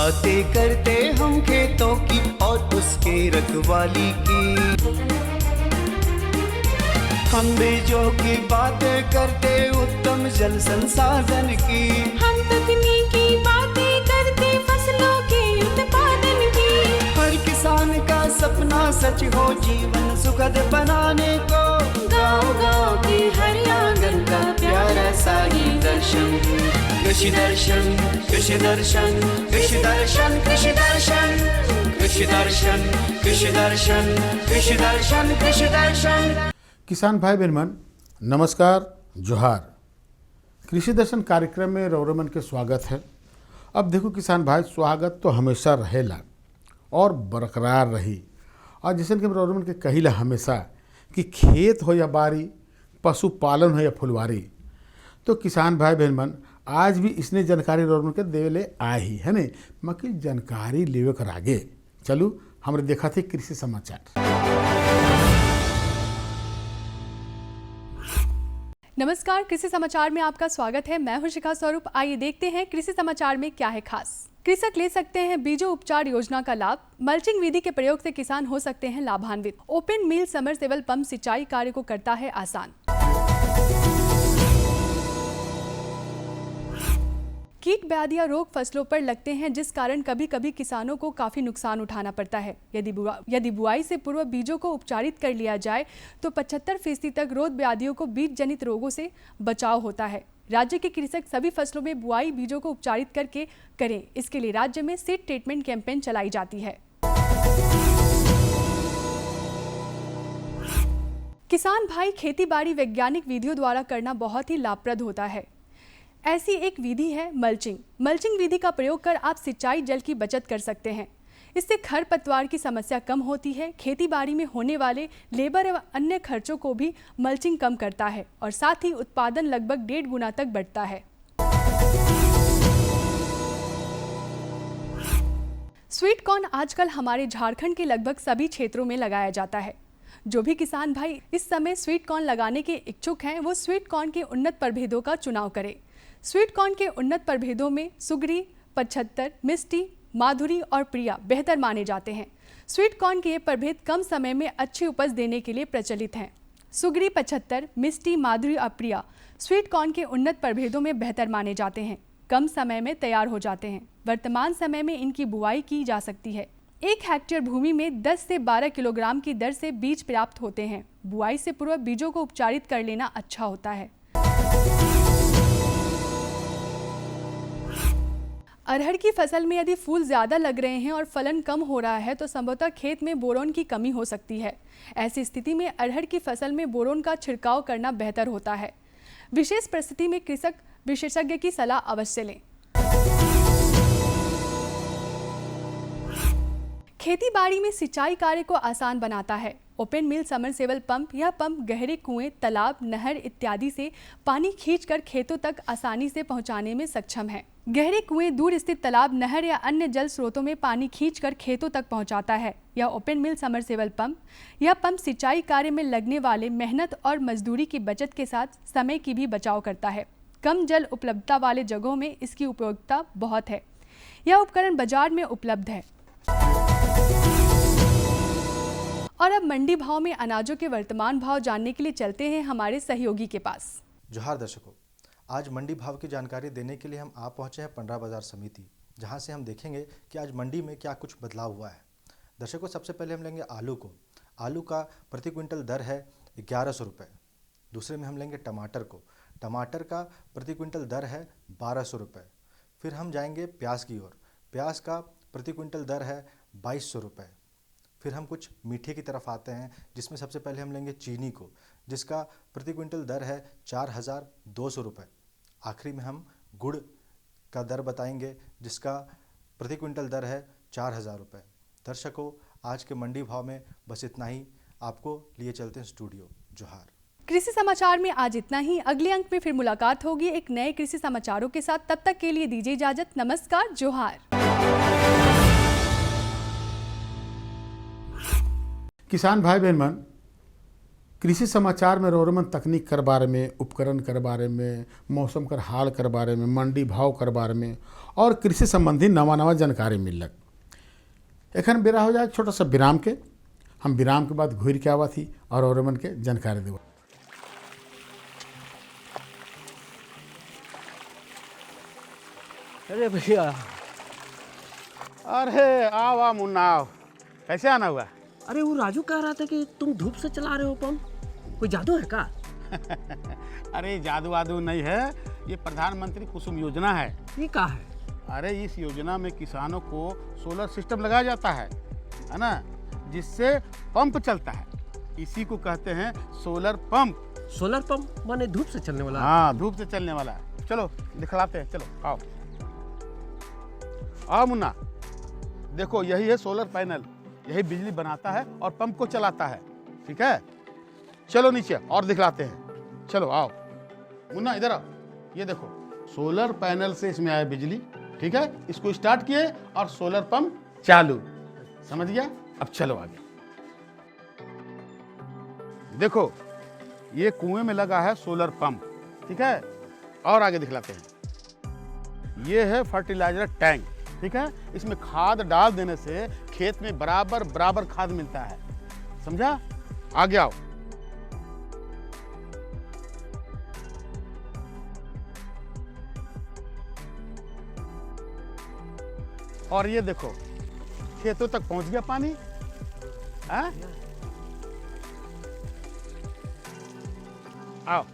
बातें करते हम खेतों की और उसके रखवाली की। हम बीजों की बातें करते उत्तम जल संसाधन की। हम तकनीकी बातें करते फसलों के उत्पादन की। हर किसान का सपना सच हो जीवन सुखद बनाने को। गाँव-गाँव के हर आंगन का प्यारा सा ये दर्शन। कृषि दर्शन, कृषि दर्शन, कृषि दर्शन, कृषि दर्शन, कृषि दर्शन, कृषि दर्शन, कृषि दर्शन, कृषि दर्शन। किसान भाई बहन नमस्कार, जोहार। कृषि दर्शन कार्यक्रम में रौरमन के स्वागत है। अब देखो किसान भाई, स्वागत तो हमेशा रहेला और बरकरार रही। और जैसे कि रौरमन के कहिला हमेशा कि खेत हो या बारी, पशुपालन हो या फुलवारी, तो किसान भाई बहन आज भी इसने जानकारी रौरमन के देवे आए ही है नहीं। मकी जानकारी लेवे कर आगे चलू हमरे देखा थे कृषि समाचार। नमस्कार, कृषि समाचार में आपका स्वागत है। मैं हूं शिखा स्वरूप। आइए देखते हैं कृषि समाचार में क्या है खास। कृषक ले सकते हैं बीजों उपचार योजना का लाभ। मल्चिंग विधि के प्रयोग से किसान हो सकते हैं लाभान्वित। ओपन मिल समरसेबल पंप सिंचाई कार्य को करता है आसान। कीट व्याधियां रोग फसलों पर लगते हैं, जिस कारण कभी कभी किसानों को काफी नुकसान उठाना पड़ता है। यदि बुआई से पूर्व बीजों को उपचारित कर लिया जाए तो 75% तक रोग व्याधियों को बीज जनित रोगों से बचाव होता है। राज्य के कृषक सभी फसलों में बुआई बीजों को उपचारित करके करें। इसके लिए राज्य में सीड ट्रीटमेंट कैंपेन चलाई जाती है। किसान भाई, खेती बाड़ी वैज्ञानिक विधियों द्वारा करना बहुत ही लाभप्रद होता है। ऐसी एक विधि है मल्चिंग। मल्चिंग विधि का प्रयोग कर आप सिंचाई जल की बचत कर सकते हैं। इससे खरपतवार की समस्या कम होती है। खेती बाड़ी में होने वाले लेबर एवं अन्य खर्चों को भी मल्चिंग कम करता है और साथ ही उत्पादन लगभग 1.5 गुना तक बढ़ता है। स्वीट कॉर्न आजकल हमारे झारखंड के लगभग सभी क्षेत्रों में लगाया जाता है। जो भी किसान भाई इस समय स्वीट कॉर्न लगाने के इच्छुक हैं, वो स्वीट कॉर्न के उन्नत प्रभेदों का चुनाव करें। स्वीट कॉर्न के उन्नत प्रभेदों में सुगरी, 75, मिष्टी, माधुरी और प्रिया बेहतर माने जाते हैं। स्वीट कॉर्न के ये प्रभेद कम समय में अच्छी उपज देने के लिए प्रचलित हैं। सुगरी, 75, मिष्टी, माधुरी और प्रिया स्वीट कॉर्न के उन्नत प्रभेदों में बेहतर माने जाते हैं। कम समय में तैयार हो जाते हैं। वर्तमान समय में इनकी बुआई की जा सकती है। 1 हेक्टेयर भूमि में 10 से 12 किलोग्राम की दर से बीज प्राप्त होते हैं। बुआई से पूर्व बीजों को उपचारित कर लेना अच्छा होता है। अरहर की फसल में यदि फूल ज़्यादा लग रहे हैं और फलन कम हो रहा है तो संभवतः खेत में बोरोन की कमी हो सकती है। ऐसी स्थिति में अरहर की फसल में बोरोन का छिड़काव करना बेहतर होता है। विशेष परिस्थिति में कृषक विशेषज्ञ की सलाह अवश्य लें। खेती बाड़ी में सिंचाई कार्य को आसान बनाता है। ओपन मिल समरसेबल पंप। यह पंप गहरे कुएं, तालाब, नहर इत्यादि से पानी खींचकर खेतों तक आसानी से पहुंचाने में सक्षम है। गहरे कुएं दूर स्थित तालाब, नहर या अन्य जल स्रोतों में पानी खींचकर खेतों तक पहुंचाता है। यह ओपन मिल समरसेबल पंप। यह पंप सिंचाई कार्य में लगने वाले मेहनत और मजदूरी की बचत के साथ समय की भी बचाव करता है। कम जल उपलब्धता वाले जगहों में इसकी उपयोगिता बहुत है। यह उपकरण बाजार में उपलब्ध है। और अब मंडी भाव में अनाजों के वर्तमान भाव जानने के लिए चलते हैं हमारे सहयोगी के पास। जोहार दर्शकों, आज मंडी भाव की जानकारी देने के लिए हम आप पहुंचे हैं पंडरा बाजार समिति, जहां से हम देखेंगे कि आज मंडी में क्या कुछ बदलाव हुआ है। दर्शकों, सबसे पहले हम लेंगे आलू को। आलू का प्रति क्विंटल दर है 1100 रुपये। दूसरे में हम लेंगे टमाटर को। टमाटर का प्रति क्विंटल दर है 1200 रुपये। फिर हम जाएंगे प्याज की ओर। प्याज का प्रति क्विंटल दर है 2200 रुपये। फिर हम कुछ मीठे की तरफ आते हैं, जिसमें सबसे पहले हम लेंगे चीनी को, जिसका प्रति क्विंटल दर है 4200 रुपये। आखिरी में हम गुड़ का दर बताएंगे, जिसका प्रति क्विंटल दर है 4000 रुपये। दर्शकों, आज के मंडी भाव में बस इतना ही। आपको लिए चलते हैं स्टूडियो। जोहार। कृषि समाचार में आज इतना ही। अगले अंक में फिर मुलाकात होगी एक नए कृषि समाचारों के साथ। तब तक के लिए दीजिए इजाजत। नमस्कार, जोहार। किसान भाई बहन कृषि समाचार में रोरमन तकनीक कर बारे में, उपकरण कर बारे में, मौसम कर हाल कर बारे में, मंडी भाव कर बारे में और कृषि संबंधी नवा नवा जानकारी मिलक। एखन बेरा हो जाए छोटा सा विराम के। हम विराम के बाद घूर के आवा थी और रोरमन के जानकारी देव। अरे भैया, अरे आओ आओ मुन्ना आओ, कैसे आना हुआ? अरे वो राजू कह रहा था कि तुम धूप से चला रहे हो पंप, कोई जादू है का? अरे जादू वादू नहीं है, ये प्रधानमंत्री कुसुम योजना है। ये क्या है? अरे इस योजना में किसानों को सोलर सिस्टम लगाया जाता है ना, जिससे पंप चलता है। इसी को कहते हैं सोलर पंप। सोलर पंप माने धूप से चलने वाला? हाँ, धूप से चलने वाला। चलो दिखलाते हैं, चलो आओ आओ मुन्ना, देखो यही है सोलर पैनल, यही बिजली बनाता है और पंप को चलाता है। ठीक है, चलो नीचे और दिखलाते हैं। चलो आओ मुन्ना, इधर आओ। ये देखो सोलर पैनल से इसमें आया बिजली। ठीक है, इसको स्टार्ट किए और सोलर पंप चालू। समझ गया? अब चलो आगे। देखो ये कुएं में लगा है सोलर पंप। ठीक है, और आगे दिखलाते हैं। ये है फर्टिलाइजर टैंक। ठीक है, इसमें खाद डाल देने से खेत में बराबर बराबर खाद मिलता है। समझा? आगे आओ। और ये देखो खेतों तक पहुंच गया पानी। हाँ? आओ।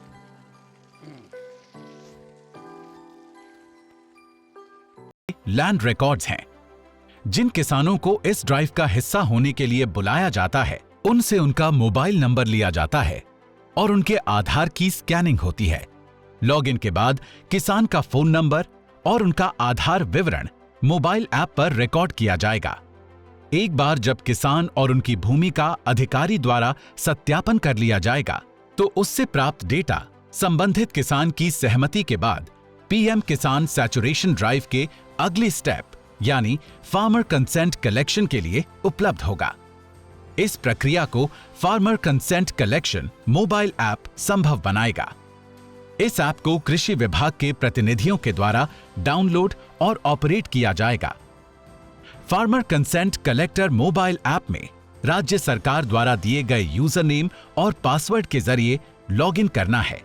लैंड रिकॉर्ड्स हैं। जिन किसानों को इस ड्राइव का हिस्सा होने के लिए बुलाया जाता है, उनसे उनका मोबाइल नंबर लिया जाता है और उनके आधार की स्कैनिंग होती है। लॉगिन के बाद किसान का फोन नंबर और उनका आधार विवरण मोबाइल ऐप पर रिकॉर्ड किया जाएगा। एक बार जब किसान और उनकी भूमि का अधिकारी द्वारा सत्यापन कर लिया जाएगा, तो उससे प्राप्त डेटा संबंधित किसान की सहमति के बाद पीएम किसान सैचुरेशन ड्राइव के अगले स्टेप यानी फार्मर कंसेंट कलेक्शन के लिए उपलब्ध होगा। इस प्रक्रिया को farmer consent collection mobile app संभव बनाएगा। इस ऐप को कृषि विभाग के प्रतिनिधियों के द्वारा डाउनलोड और ऑपरेट किया जाएगा। Farmer consent collector mobile app में राज्य सरकार द्वारा दिए गए यूजर नेम और पासवर्ड के जरिए लॉगिन करना है।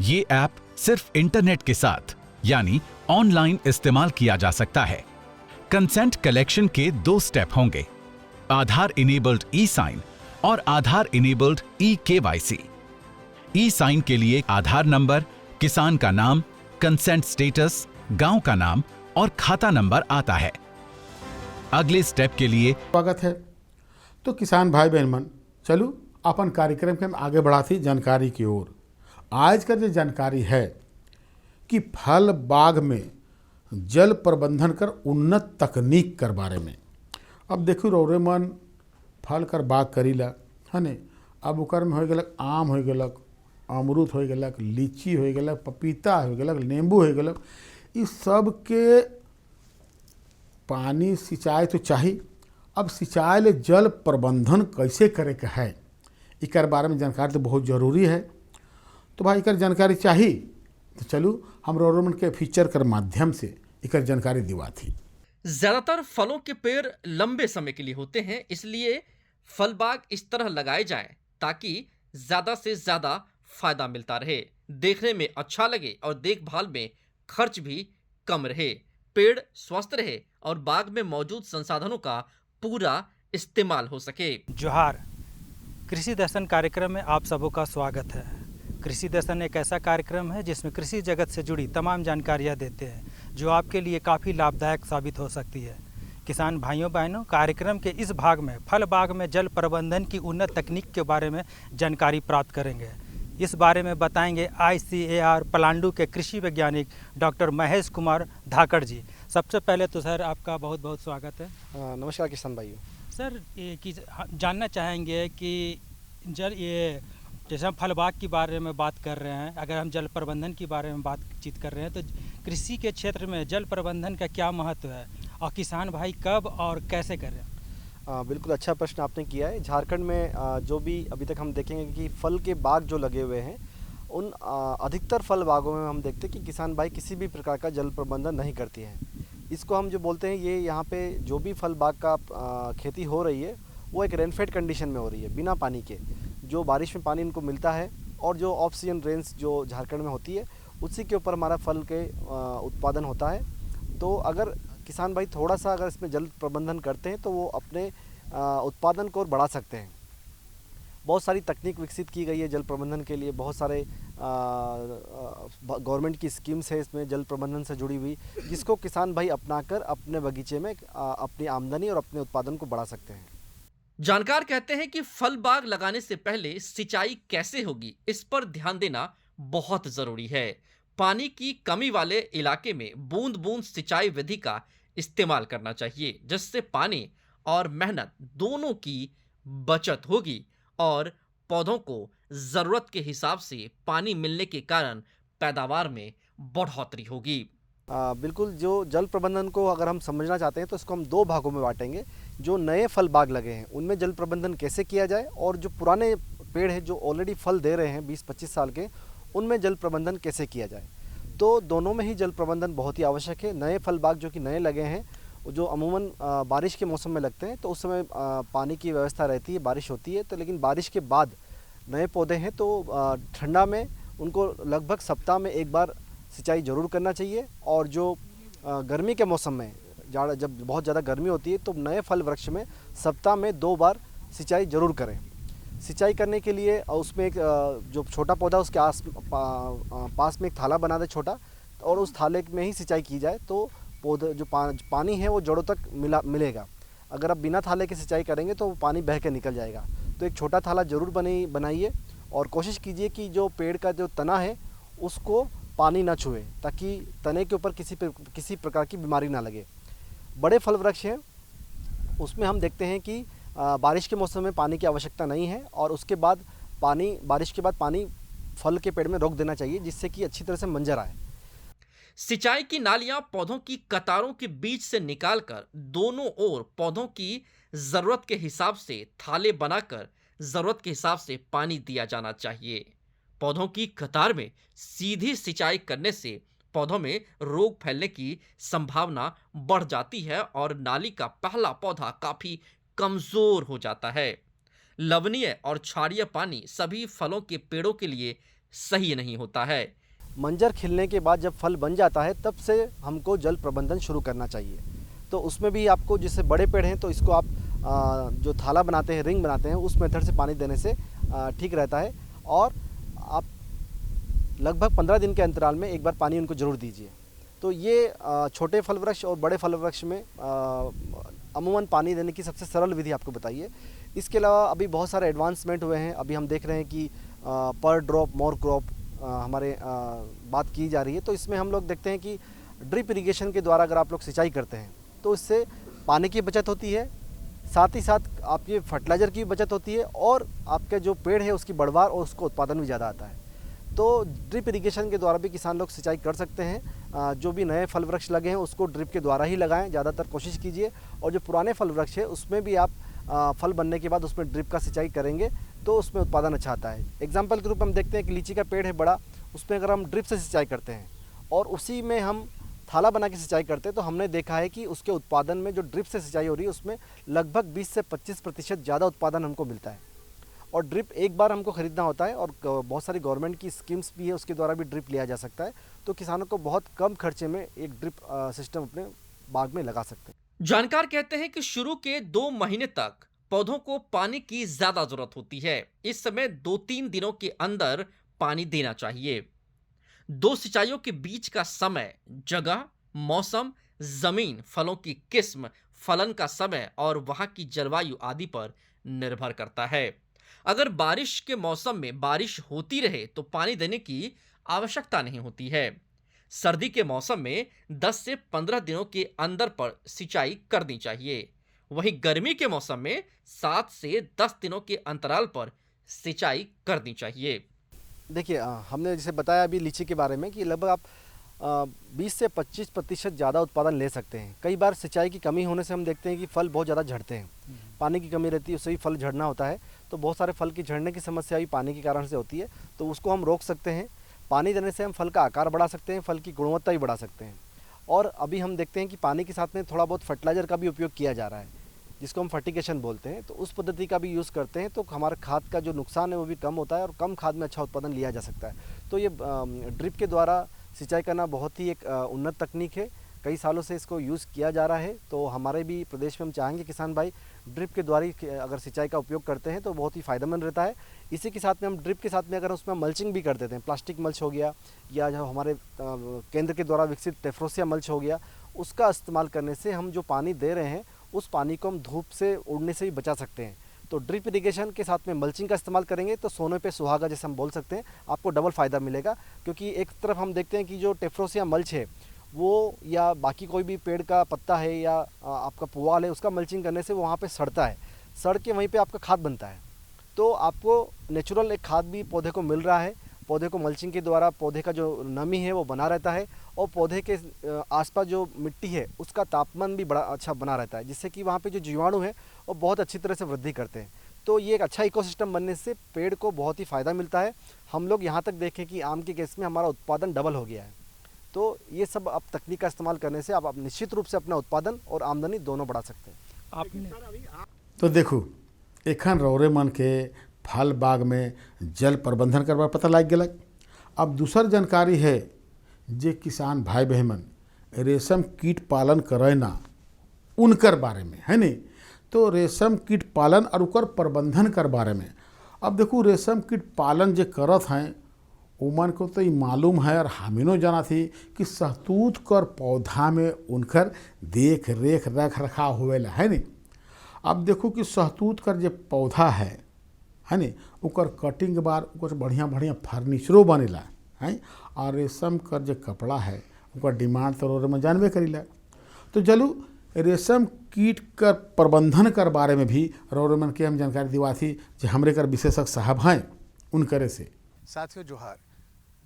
ये ऐप सिर्फ इंटरनेट के साथ यानी ऑनलाइन इस्तेमाल किया जा सकता है। कंसेंट कलेक्शन के 2 स्टेप होंगे, आधार इनेबल्ड ई साइन और आधार इनेबल्ड ई केवाईसी। ई साइन के लिए आधार नंबर, किसान का नाम, कंसेंट स्टेटस, गांव का नाम और खाता नंबर आता है। अगले स्टेप के लिए स्वागत है। तो किसान भाई बहन मन, चलो अपन कार्यक्रम के हम आगे बढ़ाती जानकारी की ओर। आज का जो जानकारी है कि फल बाग में जल प्रबंधन कर उन्नत तकनीक कर बारे में। अब देखो रौरे मन फल कर बाग करीला है ने, अब ओकर में हो गलक आम हो गलक, अमरूद हो गलक, लीची हो गलक, पपीता हो गलक, नींबू हो गलक। इस सब के पानी सिंचाई तो चाहिए। अब सिंचाई ले जल प्रबंधन कैसे करे के है, इकर बारे में जानकारी तो बहुत ज़रूरी है। तो भाई इकर जानकारी चाहिए तो चलो हम रोरमन के फीचर कर माध्यम से इकर जानकारी दिवा थी। ज्यादातर फलों के पेड़ लंबे समय के लिए होते हैं, इसलिए फल बाग इस तरह लगाए जाएं ताकि ज्यादा से ज्यादा फायदा मिलता रहे, देखने में अच्छा लगे और देखभाल में खर्च भी कम रहे, पेड़ स्वस्थ रहे और बाग में मौजूद संसाधनों का पूरा इस्तेमाल हो सके। जोहार, कृषि दर्शन कार्यक्रम में आप सबों का स्वागत है। कृषि दर्शन एक ऐसा कार्यक्रम है जिसमें कृषि जगत से जुड़ी तमाम जानकारियां देते हैं जो आपके लिए काफ़ी लाभदायक साबित हो सकती है। किसान भाइयों बहनों, कार्यक्रम के इस भाग में फल बाग में जल प्रबंधन की उन्नत तकनीक के बारे में जानकारी प्राप्त करेंगे। इस बारे में बताएंगे ICAR पलांडू के कृषि वैज्ञानिक डॉक्टर महेश कुमार धाकड़ जी। सबसे पहले तो सर आपका बहुत बहुत स्वागत है। नमस्कार किसान भाइयों। सर ये जानना चाहेंगे कि जैसे हम फल बाग के बारे में बात कर रहे हैं, अगर हम जल प्रबंधन के बारे में बातचीत कर रहे हैं तो कृषि के क्षेत्र में जल प्रबंधन का क्या महत्व है और किसान भाई कब और कैसे कर रहे हैं? बिल्कुल अच्छा प्रश्न आपने किया है। झारखंड में जो भी अभी तक हम देखेंगे कि फल के बाग जो लगे हुए हैं, उन अधिकतर फल बागों में हम देखते हैं कि किसान भाई किसी भी प्रकार का जल प्रबंधन नहीं करती हैं। इसको हम जो बोलते हैं, ये यहाँ पे जो भी फल बाग का खेती हो रही है वो एक रेनफेड कंडीशन में हो रही है, बिना पानी के। जो बारिश में पानी इनको मिलता है और जो ऑफ सीजन रेंस जो झारखंड में होती है उसी के ऊपर हमारा फल के उत्पादन होता है। तो अगर किसान भाई थोड़ा सा अगर इसमें जल प्रबंधन करते हैं तो वो अपने उत्पादन को और बढ़ा सकते हैं। बहुत सारी तकनीक विकसित की गई है जल प्रबंधन के लिए। बहुत सारे गवर्नमेंट की स्कीम्स है इसमें जल प्रबंधन से जुड़ी हुई, जिसको किसान भाई अपनाकर अपने बगीचे में अपनी आमदनी और अपने उत्पादन को बढ़ा सकते हैं। जानकार कहते हैं कि फल बाग लगाने से पहले सिंचाई कैसे होगी, इस पर ध्यान देना बहुत जरूरी है। पानी की कमी वाले इलाके में बूंद बूंद सिंचाई विधि का इस्तेमाल करना चाहिए, जिससे पानी और मेहनत दोनों की बचत होगी और पौधों को जरूरत के हिसाब से पानी मिलने के कारण पैदावार में बढ़ोतरी होगी। बिल्कुल, जो जल प्रबंधन को अगर हम समझना चाहते हैं तो इसको हम दो भागों में बांटेंगे। जो नए फल बाग लगे हैं उनमें जल प्रबंधन कैसे किया जाए, और जो पुराने पेड़ हैं जो ऑलरेडी फल दे रहे हैं 20-25 साल के, उनमें जल प्रबंधन कैसे किया जाए। तो दोनों में ही जल प्रबंधन बहुत ही आवश्यक है। नए फल बाग जो कि नए लगे हैं, जो अमूमन बारिश के मौसम में लगते हैं, तो उस समय पानी की व्यवस्था रहती है, बारिश होती है। तो लेकिन बारिश के बाद नए पौधे हैं तो ठंडा में उनको लगभग सप्ताह में एक बार सिंचाई ज़रूर करना चाहिए। और जो गर्मी के मौसम में जब बहुत ज़्यादा गर्मी होती है तो नए फल वृक्ष में सप्ताह में 2 बार सिंचाई ज़रूर करें। सिंचाई करने के लिए उसमें एक जो छोटा पौधा उसके पास में एक थाला बना दे छोटा, और उस थाले में ही सिंचाई की जाए तो पौधे जो पानी है वो जड़ों तक मिलेगा। अगर आप बिना थाले की सिंचाई करेंगे तो पानी बह के निकल जाएगा। तो एक छोटा थाला ज़रूर बनाइए और कोशिश कीजिए कि जो पेड़ का जो तना है उसको पानी ना छुए, ताकि तने के ऊपर किसी प्रकार की बीमारी ना लगे। बड़े फल वृक्ष हैं उसमें हम देखते हैं कि बारिश के मौसम में पानी की आवश्यकता नहीं है, और उसके बाद बारिश के बाद पानी फल के पेड़ में रोक देना चाहिए, जिससे कि अच्छी तरह से मंजर आए। सिंचाई की नालियां पौधों की कतारों के बीच से निकालकर दोनों ओर पौधों की जरूरत के हिसाब से थाले बनाकर जरूरत के हिसाब से पानी दिया जाना चाहिए। पौधों की कतार में सीधी सिंचाई करने से पौधों में रोग फैलने की संभावना बढ़ जाती है और नाली का पहला पौधा काफी कमजोर हो जाता है। लवणीय और क्षारीय पानी सभी फलों के पेड़ों के लिए सही नहीं होता है। मंजर खिलने के बाद जब फल बन जाता है तब से हमको जल प्रबंधन शुरू करना चाहिए। तो उसमें भी आपको, जैसे बड़े पेड़ हैं तो इसको आप जो थाला बनाते हैं, रिंग बनाते हैं, उस मेथड से पानी देने से ठीक रहता है। और आप लगभग 15 दिन के अंतराल में एक बार पानी उनको ज़रूर दीजिए। तो ये छोटे फल वृक्ष और बड़े फल वृक्ष में अमूमन पानी देने की सबसे सरल विधि आपको बताइए। इसके अलावा अभी बहुत सारे एडवांसमेंट हुए हैं। अभी हम देख रहे हैं कि पर ड्रॉप मोर क्रॉप हमारे बात की जा रही है। तो इसमें हम लोग देखते हैं कि ड्रिप इरिगेशन के द्वारा अगर आप लोग सिंचाई करते हैं तो इससे पानी की बचत होती है, साथ ही साथ आपके फर्टिलाइज़र की बचत होती है, और आपके जो पेड़ है उसकी बढ़वार और उसको उत्पादन भी ज़्यादा आता है। तो ड्रिप इरिगेशन के द्वारा भी किसान लोग सिंचाई कर सकते हैं। जो भी नए फल वृक्ष लगे हैं उसको ड्रिप के द्वारा ही लगाएं, ज़्यादातर कोशिश कीजिए। और जो पुराने फल वृक्ष है उसमें भी आप फल बनने के बाद उसमें ड्रिप का सिंचाई करेंगे तो उसमें उत्पादन अच्छा आता है। एग्जाम्पल के रूप में हम देखते हैं कि लीची का पेड़ है बड़ा, उसमें अगर हम ड्रिप से सिंचाई करते हैं और उसी में हम थाला बना के सिंचाई करते हैं तो हमने देखा है कि उसके उत्पादन में जो ड्रिप से सिंचाई हो रही है उसमें लगभग 20 से 25% ज़्यादा उत्पादन हमको मिलता है। और ड्रिप एक बार हमको ख़रीदना होता है, और बहुत सारी गवर्नमेंट की स्कीम्स भी है, उसके द्वारा भी ड्रिप लिया जा सकता है। तो किसानों को बहुत कम खर्चे में एक ड्रिप सिस्टम अपने बाग में लगा सकते हैं। जानकार कहते हैं कि शुरू के 2 महीने तक पौधों को पानी की ज्यादा जरूरत होती है। इस समय 2-3 दिनों के अंदर पानी देना चाहिए। 2 सिंचाइयों के बीच का समय जगह, मौसम, जमीन, फलों की किस्म, फलन का समय और वहां की जलवायु आदि पर निर्भर करता है। अगर बारिश के मौसम में बारिश होती रहे तो पानी देने की आवश्यकता नहीं होती है। सर्दी के मौसम में 10 से 15 दिनों के अंदर पर सिंचाई करनी चाहिए। वहीं गर्मी के मौसम में 7 से 10 दिनों के अंतराल पर सिंचाई करनी चाहिए। देखिए, हमने जैसे बताया अभी लीची के बारे में कि लगभग आप 20 से 25% ज़्यादा उत्पादन ले सकते हैं। कई बार सिंचाई की कमी होने से हम देखते हैं कि फल बहुत ज़्यादा झड़ते हैं, पानी की कमी रहती है, उससे भी फल झड़ना होता है। तो बहुत सारे फल की झड़ने की समस्या भी पानी के कारण से होती है, तो उसको हम रोक सकते हैं। पानी देने से हम फल का आकार बढ़ा सकते हैं, फल की गुणवत्ता भी बढ़ा सकते हैं। और अभी हम देखते हैं कि पानी के साथ में थोड़ा बहुत फर्टिलाइज़र का भी उपयोग किया जा रहा है, जिसको हम फर्टिगेशन बोलते हैं। तो उस पद्धति का भी यूज़ करते हैं, तो हमारे खाद का जो नुकसान है वो भी कम होता है और कम खाद में अच्छा उत्पादन लिया जा सकता है। तो ये ड्रिप के द्वारा सिंचाई करना बहुत ही एक उन्नत तकनीक है, कई सालों से इसको यूज़ किया जा रहा है। तो हमारे भी प्रदेश में हम चाहेंगे किसान भाई ड्रिप के द्वारा ही अगर सिंचाई का उपयोग करते हैं तो बहुत ही फ़ायदेमंद रहता है। इसी के साथ में हम ड्रिप के साथ में अगर उसमें मल्चिंग भी कर देते हैं, प्लास्टिक मल्च हो गया या जो हमारे केंद्र के द्वारा विकसित टेफ्रोसिया मल्च हो गया, उसका इस्तेमाल करने से हम जो पानी दे रहे हैं उस पानी को हम धूप से उड़ने से भी बचा सकते हैं। तो ड्रिप इरिगेशन के साथ में मल्चिंग का इस्तेमाल करेंगे तो सोने पे सुहागा जैसे हम बोल सकते हैं, आपको डबल फ़ायदा मिलेगा। क्योंकि एक तरफ हम देखते हैं कि जो टेफ्रोसिया मल्च है वो या बाकी कोई भी पेड़ का पत्ता है या आपका पुआल है, उसका मल्चिंग करने से वो वहाँ पे सड़ता है, सड़ के वहीं पे आपका खाद बनता है। तो आपको नेचुरल एक खाद भी पौधे को मिल रहा है। पौधे को मल्चिंग के द्वारा पौधे का जो नमी है वो बना रहता है और पौधे के आसपास जो मिट्टी है उसका तापमान भी बड़ा अच्छा बना रहता है, जिससे कि वहाँ पे जो जीवाणु है वो बहुत अच्छी तरह से वृद्धि करते हैं। तो ये एक अच्छा इकोसिस्टम बनने से पेड़ को बहुत ही फ़ायदा मिलता है। हम लोग यहाँ तक देखें कि आम के केस में हमारा उत्पादन डबल हो गया है। तो ये सब आप तकनीक का इस्तेमाल करने से आप निश्चित रूप से अपना उत्पादन और आमदनी दोनों बढ़ा सकते हैं। आपने तो देखो एखन रौरे मन के फल बाग में जल प्रबंधन करवा पता लग गया। अब दूसर जानकारी है जे किसान भाई बहन रेशम कीट पालन करे ना उनकर बारे में है नहीं। तो रेशम कीट पालन और उकर प्रबंधन कर बारे में अब देखो रेशम कीट पालन जे करत हैं उमन को तो ये मालूम है और हमीनो जाना थी कि सहतूत कर पौधा में उनकर देख रेख रख रखाव हुएला है नहीं। अब देखो कि सहतूत कर जो पौधा है नहीं उकर कटिंग के बाद उकर बढ़िया बढ़िया फर्नीचरो बनेला है और रेशम कर जो कपड़ा है उकर डिमांड तो रोज में जानबे करीला। तो चलू रेशम कीट कर प्रबंधन कर बारे में भी रौरमन के हम जानकारी दिवा थी जो हमरे कर विशेषज्ञ साहब हैं उनकरे से। साथियों जोहार,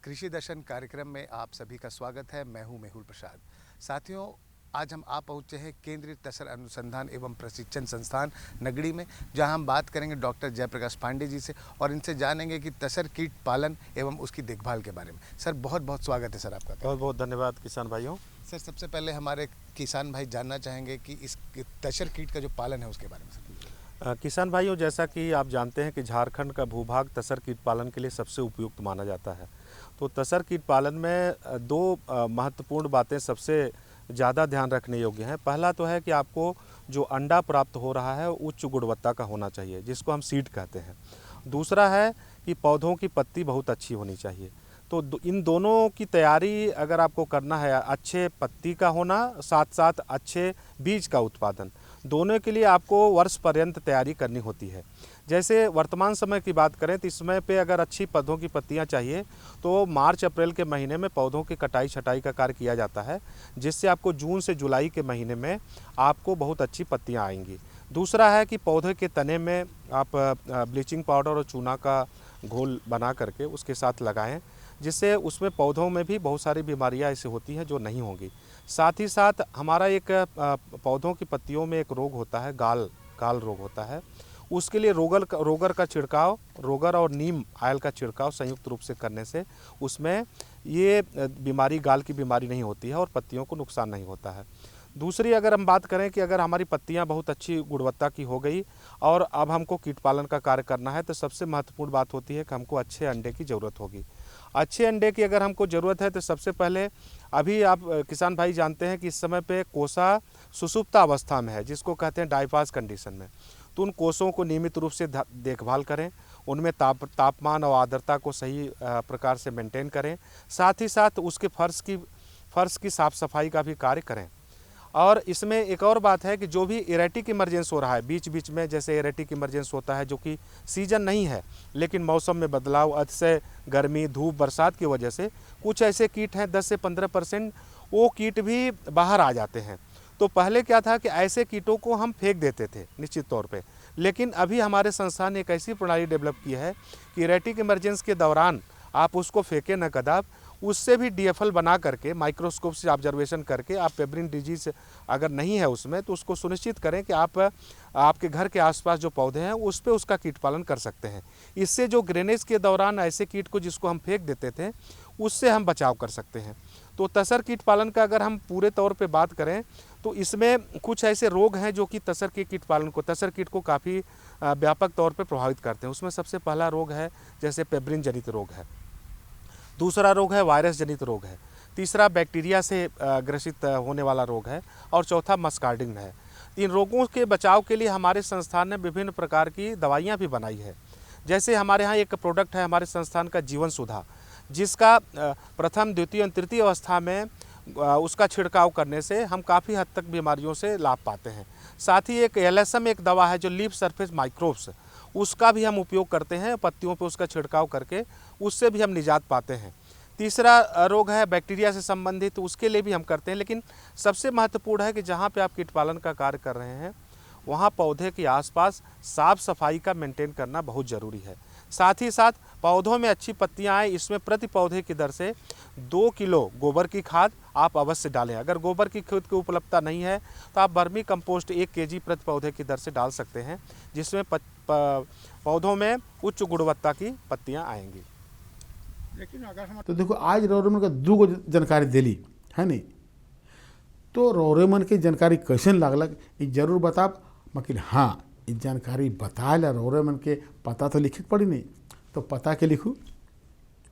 कृषि दर्शन कार्यक्रम में आप सभी का स्वागत है। मैं हूं मेहुल प्रसाद। साथियों आज हम आ पहुंचे हैं केंद्रीय तसर अनुसंधान एवं प्रशिक्षण संस्थान नगड़ी में, जहां हम बात करेंगे डॉक्टर जयप्रकाश पांडे जी से और इनसे जानेंगे कि तसर कीट पालन एवं उसकी देखभाल के बारे में। सर बहुत बहुत स्वागत है सर आपका। बहुत बहुत धन्यवाद किसान भाइयों। सर सबसे पहले हमारे किसान भाई जानना चाहेंगे कि इस तसर कीट का जो पालन है उसके बारे में। किसान भाइयों जैसा कि आप जानते हैं कि झारखंड का भूभाग तसर कीट पालन के लिए सबसे उपयुक्त माना जाता है। तो तसर कीट पालन में दो महत्वपूर्ण बातें सबसे ज़्यादा ध्यान रखने योग्य हैं। पहला तो है कि आपको जो अंडा प्राप्त हो रहा है उच्च गुणवत्ता का होना चाहिए, जिसको हम सीड कहते हैं। दूसरा है कि पौधों की पत्ती बहुत अच्छी होनी चाहिए। तो इन दोनों की तैयारी अगर आपको करना है, अच्छे पत्ती का होना साथ साथ अच्छे बीज का उत्पादन, दोनों के लिए आपको वर्ष पर्यंत तैयारी करनी होती है। जैसे वर्तमान समय की बात करें तो इस समय पे अगर अच्छी पौधों की पत्तियां चाहिए तो मार्च अप्रैल के महीने में पौधों की कटाई छटाई का कार्य किया जाता है, जिससे आपको जून से जुलाई के महीने में आपको बहुत अच्छी पत्तियां आएंगी। दूसरा है कि पौधे के तने में आप ब्लीचिंग पाउडर और चूना का घोल बना करके उसके साथ लगाएं, जिससे उसमें पौधों में भी बहुत सारी बीमारियां ऐसी होती हैं जो नहीं होंगी। साथ ही साथ हमारा एक पौधों की पत्तियों में एक रोग होता है, गाल रोग होता है। उसके लिए रोगर का छिड़काव, रोगर और नीम आयल का छिड़काव संयुक्त रूप से करने से उसमें ये बीमारी, गाल की बीमारी नहीं होती है और पत्तियों को नुकसान नहीं होता है। दूसरी अगर हम बात करें कि अगर हमारी पत्तियां बहुत अच्छी गुणवत्ता की हो गई और अब हमको कीट पालन का कार्य करना है, तो सबसे महत्वपूर्ण बात होती है कि हमको अच्छे अंडे की ज़रूरत होगी। अच्छे अंडे की अगर हमको ज़रूरत है तो सबसे पहले अभी आप किसान भाई जानते हैं कि इस समय पे कोसा सुसुप्त अवस्था में है, जिसको कहते हैं डायफाज कंडीशन में। तो उन कोषों को नियमित रूप से देखभाल करें, उनमें तापमान और आर्द्रता को सही प्रकार से मेंटेन करें। साथ ही साथ उसके फर्श की साफ़ सफाई का भी कार्य करें। और इसमें एक और बात है कि जो भी एरेटिक इमरजेंस हो रहा है बीच बीच में, जैसे एरेटिक इमरजेंस होता है जो कि सीजन नहीं है लेकिन मौसम में बदलाव, अतिशय गर्मी, धूप, बरसात की वजह से कुछ ऐसे कीट हैं 10 से 15% वो कीट भी बाहर आ जाते हैं। तो पहले क्या था कि ऐसे कीटों को हम फेंक देते थे निश्चित तौर पे, लेकिन अभी हमारे संस्थान ने एक ऐसी प्रणाली डेवलप की है कि एरेटिक इमरजेंस के दौरान आप उसको फेंकें न कदाप, उससे भी DFL बना करके माइक्रोस्कोप से ऑब्जर्वेशन करके आप पेब्रिन डिजीज अगर नहीं है उसमें तो उसको सुनिश्चित करें कि आप आपके घर के आसपास जो पौधे हैं उस पे उसका कीट पालन कर सकते हैं। इससे जो ग्रेनेज के दौरान ऐसे कीट को जिसको हम फेंक देते थे उससे हम बचाव कर सकते हैं। तो तसर कीट पालन का अगर हम पूरे तौर पे बात करें तो इसमें कुछ ऐसे रोग हैं जो कि तसर के कीट पालन को, तसर कीट को काफ़ी व्यापक तौर पे प्रभावित करते हैं। उसमें सबसे पहला रोग है जैसे पेब्रिन जनित रोग है, दूसरा रोग है वायरस जनित रोग है, तीसरा बैक्टीरिया से ग्रसित होने वाला रोग है और चौथा मस्कार्डिन है। इन रोगों के बचाव के लिए हमारे संस्थान ने विभिन्न प्रकार की दवाइयाँ भी बनाई है। जैसे हमारे यहाँ एक प्रोडक्ट है हमारे संस्थान का जीवन सुधा, जिसका प्रथम द्वितीय और तृतीय अवस्था में उसका छिड़काव करने से हम काफ़ी हद तक बीमारियों से लाभ पाते हैं। साथ ही एक LSM एक दवा है जो लीफ सरफेस माइक्रोब्स, उसका भी हम उपयोग करते हैं, पत्तियों पे उसका छिड़काव करके उससे भी हम निजात पाते हैं। तीसरा रोग है बैक्टीरिया से संबंधित, तो उसके लिए भी हम करते हैं। लेकिन सबसे महत्वपूर्ण है कि जहाँ पे आप कीट पालन का कार्य कर रहे हैं वहाँ पौधे के आसपास साफ सफाई का मेंटेन करना बहुत ज़रूरी है। साथ ही साथ पौधों में अच्छी पत्तियाँ आए, इसमें प्रति पौधे की दर से 2 किलो गोबर की खाद आप अवश्य डालें। अगर गोबर की खाद की उपलब्धता नहीं है तो आप वर्मी कंपोस्ट 1 kg प्रति पौधे की दर से डाल सकते हैं, जिसमें पौधों में उच्च गुणवत्ता की पत्तियाँ आएंगी। लेकिन अगर हम तो देखो आज रौरेमन का 2 जानकारी दिली है नहीं, तो रौरेमन की जानकारी कैसन लागलक ये जरूर बताब। मकिल हाँ ये जानकारी बताए ला रौरेमन के पता तो लिखे पड़ी नहीं, तो पता के लिखूँ।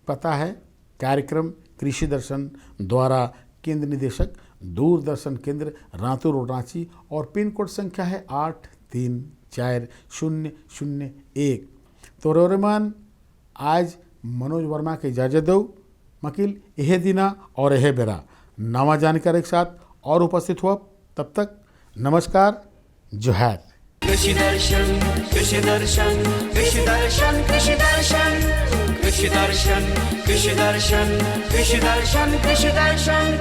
पता है कार्यक्रम कृषि दर्शन द्वारा केंद्र निदेशक दूरदर्शन केंद्र रातूर और रांची, और पिन कोड संख्या है 834001। तो रौरेमन आज मनोज वर्मा के इजाज़त दो। मकिल यह दिना और यह बेरा नवा जानकारी के साथ और उपस्थित हुआ। तब तक नमस्कार, जोहार। कृषि दर्शन कृषि दर्शन कृषि दर्शन कृषि दर्शन कृषि दर्शन कृषि दर्शन कृषि दर्शन कृषि दर्शन।